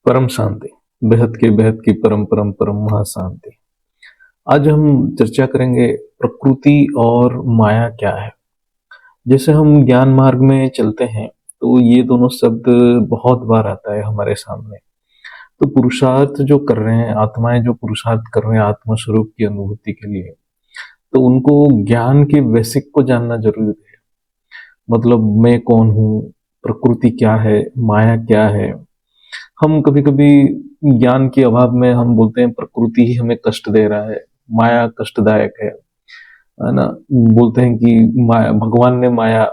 परम शांति, बेहद की परम परम परम महाशांति। आज हम चर्चा करेंगे प्रकृति और माया क्या है। जैसे हम ज्ञान मार्ग में चलते हैं तो ये दोनों शब्द बहुत बार आता है हमारे सामने। तो पुरुषार्थ जो कर रहे हैं, आत्माएं जो पुरुषार्थ कर रहे हैं आत्म स्वरूप की अनुभूति के लिए, तो उनको ज्ञान के बेसिक को जानना जरूरी है। मतलब मैं कौन हूँ, प्रकृति क्या है, माया क्या है। हम कभी कभी ज्ञान के अभाव में हम बोलते हैं प्रकृति ही हमें कष्ट दे रहा है, माया कष्टदायक है ना। बोलते हैं कि माया, भगवान ने माया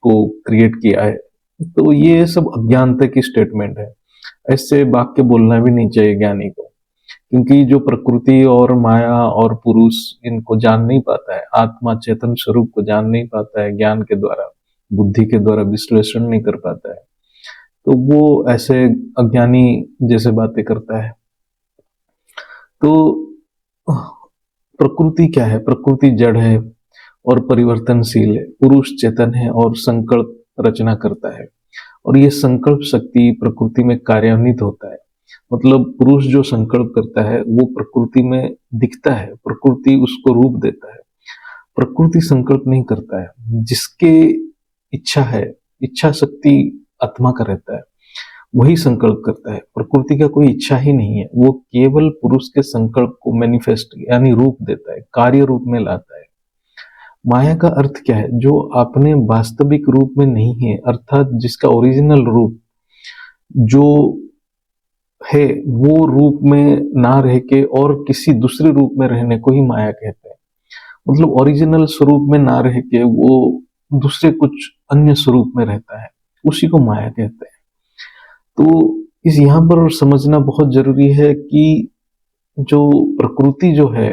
को क्रिएट किया है। तो ये सब अज्ञानता की स्टेटमेंट है। ऐसे वाक्य बोलना भी नहीं चाहिए ज्ञानी को, क्योंकि जो प्रकृति और माया और पुरुष इनको जान नहीं पाता है, आत्मा चेतन स्वरूप को जान नहीं पाता है, ज्ञान के द्वारा बुद्धि के द्वारा विश्लेषण नहीं कर पाता है, तो वो ऐसे अज्ञानी जैसे बातें करता है। तो प्रकृति क्या है? प्रकृति जड़ है और परिवर्तनशील है। पुरुष चेतन है और संकल्प रचना करता है, और ये संकल्प शक्ति प्रकृति में कार्यान्वित होता है। मतलब पुरुष जो संकल्प करता है वो प्रकृति में दिखता है, प्रकृति उसको रूप देता है। प्रकृति संकल्प नहीं करता है। जिसके इच्छा है, इच्छा शक्ति आत्मा का रहता है, वही संकल्प करता है। प्रकृति का कोई इच्छा ही नहीं है, वो केवल पुरुष के संकल्प को मैनिफेस्ट यानी रूप देता है, कार्य रूप में लाता है। माया का अर्थ क्या है? जो अपने वास्तविक रूप में नहीं है, अर्थात जिसका ओरिजिनल रूप जो है वो रूप में ना रह के और किसी दूसरे रूप में रहने को ही माया कहते हैं। मतलब ओरिजिनल स्वरूप में ना रह के वो दूसरे कुछ अन्य स्वरूप में रहता है, उसी को माया कहते हैं। तो इस यहाँ पर समझना बहुत जरूरी है कि जो प्रकृति जो है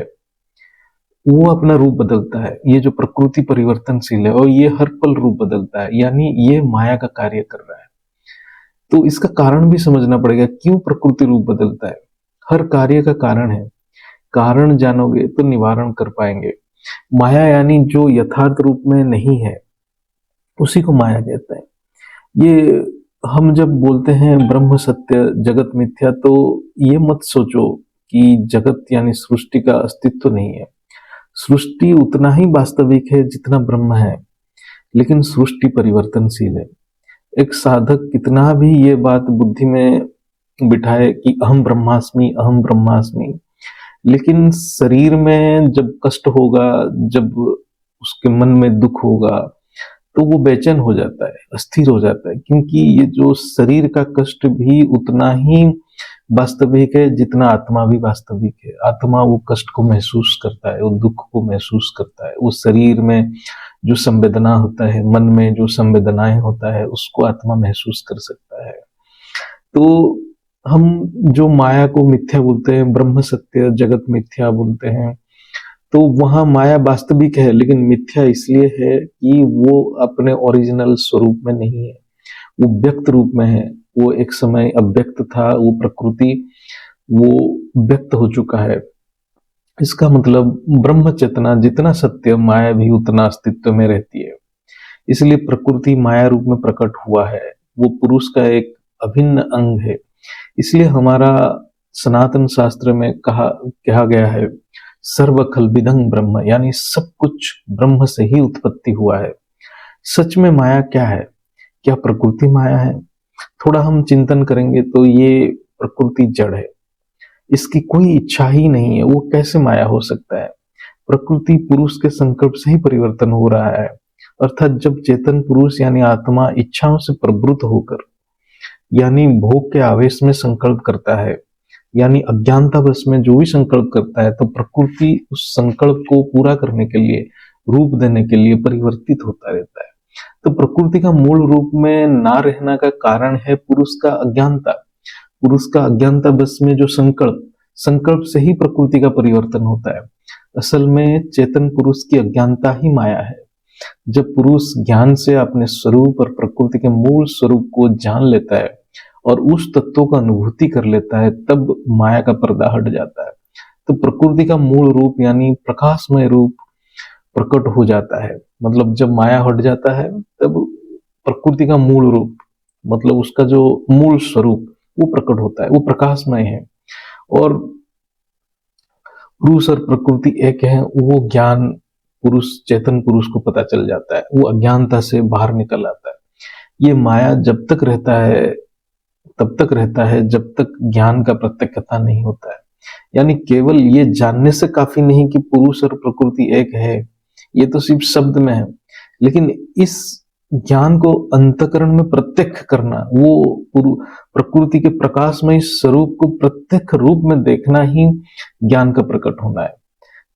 वो अपना रूप बदलता है। ये जो प्रकृति परिवर्तनशील है और ये हर पल रूप बदलता है, यानी ये माया का कार्य कर रहा है। तो इसका कारण भी समझना पड़ेगा, क्यों प्रकृति रूप बदलता है। हर कार्य का कारण है, कारण जानोगे तो निवारण कर पाएंगे। माया यानी जो यथार्थ रूप में नहीं है, उसी को माया कहते हैं। ये हम जब बोलते हैं ब्रह्म सत्य जगत मिथ्या, तो ये मत सोचो कि जगत यानी सृष्टि का अस्तित्व नहीं है। सृष्टि उतना ही वास्तविक है जितना ब्रह्म है, लेकिन सृष्टि परिवर्तनशील है। एक साधक कितना भी ये बात बुद्धि में बिठाए कि अहम ब्रह्मास्मि, लेकिन शरीर में जब कष्ट होगा, जब उसके मन में दुख होगा, तो वो बेचैन हो जाता है, अस्थिर हो जाता है। क्योंकि ये जो शरीर का कष्ट भी उतना ही वास्तविक है जितना आत्मा भी वास्तविक है। आत्मा वो कष्ट को महसूस करता है, वो दुख को महसूस करता है। उस शरीर में जो संवेदना होता है, मन में जो संवेदनाएं होता है, उसको आत्मा महसूस कर सकता है। तो हम जो माया को मिथ्या बोलते हैं, ब्रह्म सत्य जगत मिथ्या बोलते हैं, तो वहां माया वास्तविक है, लेकिन मिथ्या इसलिए है कि वो अपने ओरिजिनल स्वरूप में नहीं है, वो व्यक्त रूप में है। वो एक समय अव्यक्त था, वो प्रकृति वो व्यक्त हो चुका है। इसका मतलब ब्रह्म चेतना जितना सत्य, माया भी उतना अस्तित्व में रहती है। इसलिए प्रकृति माया रूप में प्रकट हुआ है, वो पुरुष का एक अभिन्न अंग है। इसलिए हमारा सनातन शास्त्र में कहा गया है, सर्व खल्बिदं ब्रह्म, यानी सब कुछ ब्रह्म से ही उत्पत्ति हुआ है। सच में माया क्या है? क्या प्रकृति माया है? थोड़ा हम चिंतन करेंगे तो ये प्रकृति जड़ है, इसकी कोई इच्छा ही नहीं है, वो कैसे माया हो सकता है? प्रकृति पुरुष के संकल्प से ही परिवर्तन हो रहा है। अर्थात जब चेतन पुरुष यानी आत्मा इच्छाओं से प्रवृत्त होकर यानी भोग के आवेश में संकल्प करता है, यानी अज्ञानता बस में जो भी संकल्प करता है, तो प्रकृति उस संकल्प को पूरा करने के लिए, रूप देने के लिए परिवर्तित होता रहता है। तो प्रकृति का मूल रूप में ना रहना का कारण है पुरुष का अज्ञानता। पुरुष का अज्ञानता बस में जो संकल्प से ही प्रकृति का परिवर्तन होता है। असल में चेतन पुरुष की अज्ञानता ही माया है। जब पुरुष ज्ञान से अपने स्वरूप और प्रकृति के मूल स्वरूप को जान लेता है और उस तत्वों का अनुभूति कर लेता है, तब माया का पर्दा हट जाता है। तो प्रकृति का मूल रूप यानी प्रकाशमय रूप प्रकट हो जाता है। मतलब जब माया हट जाता है, तब प्रकृति का मूल रूप मतलब उसका जो मूल स्वरूप वो प्रकट होता है, वो प्रकाशमय है। और पुरुष और प्रकृति एक है, वो ज्ञान पुरुष, चेतन पुरुष को पता चल जाता है, वो अज्ञानता से बाहर निकल आता है। ये माया जब तक रहता है तब तक रहता है जब तक ज्ञान का प्रत्यक्षता नहीं होता है। यानी केवल ये जानने से काफी नहीं कि पुरुष और प्रकृति एक है, ये तो सिर्फ शब्द में है, लेकिन इस ज्ञान को अंतःकरण में प्रत्यक्ष करना, वो प्रकृति के प्रकाशमय स्वरूप को प्रत्यक्ष रूप में देखना ही ज्ञान का प्रकट होना है।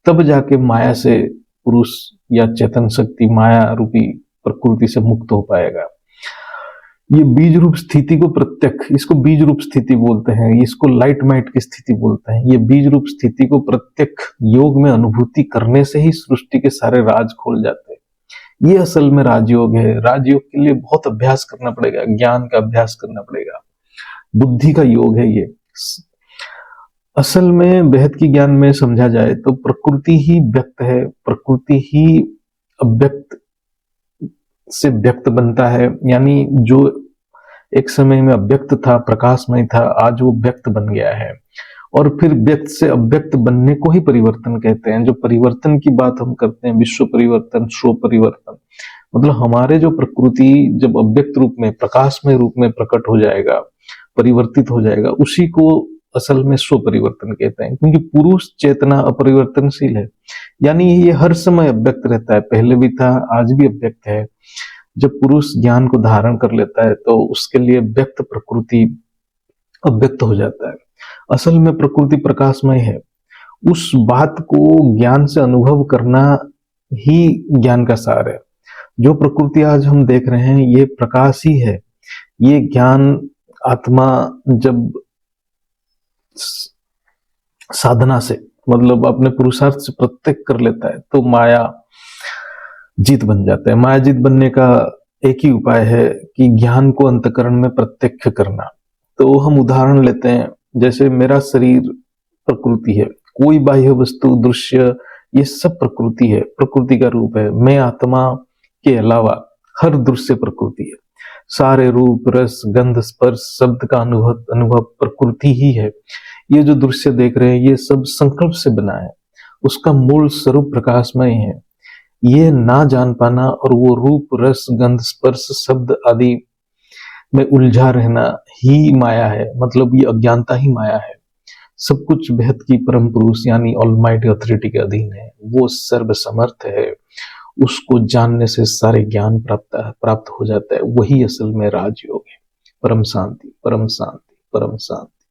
तब जाके माया से पुरुष या चेतन शक्ति माया रूपी प्रकृति से मुक्त हो पाएगा। ये बीज रूप स्थिति को प्रत्यक्ष, इसको बीज रूप स्थिति बोलते हैं, इसको लाइट माइट की स्थिति बोलते हैं। ये बीज रूप स्थिति को प्रत्यक्ष योग में अनुभूति करने से ही सृष्टि के सारे राज खोल जाते हैं। ये असल में राजयोग है। राजयोग के लिए बहुत अभ्यास करना पड़ेगा, ज्ञान का अभ्यास करना पड़ेगा, बुद्धि का योग है ये। असल में बेहद की ज्ञान में समझा जाए तो प्रकृति ही व्यक्त है, प्रकृति ही अव्यक्त से व्यक्त बनता है। यानी जो एक समय में अव्यक्त था, प्रकाशमय था, आज वो व्यक्त बन गया है। और फिर व्यक्त से अव्यक्त बनने को ही परिवर्तन कहते हैं। जो परिवर्तन की बात हम करते हैं, विश्व परिवर्तन, स्व परिवर्तन, मतलब हमारे जो प्रकृति जब अव्यक्त रूप में, प्रकाशमय रूप में प्रकट हो जाएगा, परिवर्तित हो जाएगा, उसी को असल में स्व परिवर्तन कहते हैं। क्योंकि पुरुष चेतना अपरिवर्तनशील है, यानी ये हर समय अव्यक्त रहता है, पहले भी था, आज भी अव्यक्त है। जब पुरुष ज्ञान को धारण कर लेता है तो उसके लिए व्यक्त प्रकृति अव्यक्त हो जाता है। असल में प्रकृति प्रकाशमय है। उस बात को ज्ञान से अनुभव करना ही ज्ञान का सार है। जो प्रकृति आज हम देख रहे हैं ये प्रकाश ही है। ये ज्ञान आत्मा जब साधना से, मतलब अपने पुरुषार्थ से प्रत्यक्ष कर लेता है तो माया जीत बन जाता है। माया जीत बनने का एक ही उपाय है कि ज्ञान को अंतःकरण में प्रत्यक्ष करना। तो हम उदाहरण लेते हैं, जैसे मेरा शरीर प्रकृति है, कोई बाह्य वस्तु, दृश्य, ये सब प्रकृति है, प्रकृति का रूप है। मैं आत्मा के अलावा हर दृश्य प्रकृति है। सारे रूप, रस, गंध, स्पर्श, शब्द का अनुभव प्रकृति ही है। ये जो दृश्य देख रहे हैं ये सब संकल्प से बना है, उसका मूल स्वरूप प्रकाशमय है। ये ना जान पाना और वो रूप, रस, गंध, स्पर्श, शब्द आदि में उलझा रहना ही माया है, मतलब ये अज्ञानता ही माया है। सब कुछ बेहद की परम पुरुष यानी ऑलमाइटी अथॉरिटी के अधीन है। वो सर्वसमर्थ है, उसको जानने से सारे ज्ञान प्राप्त हो जाता है। वही असल में राजयोग है। परम शांति, परम शांति, परम शांति।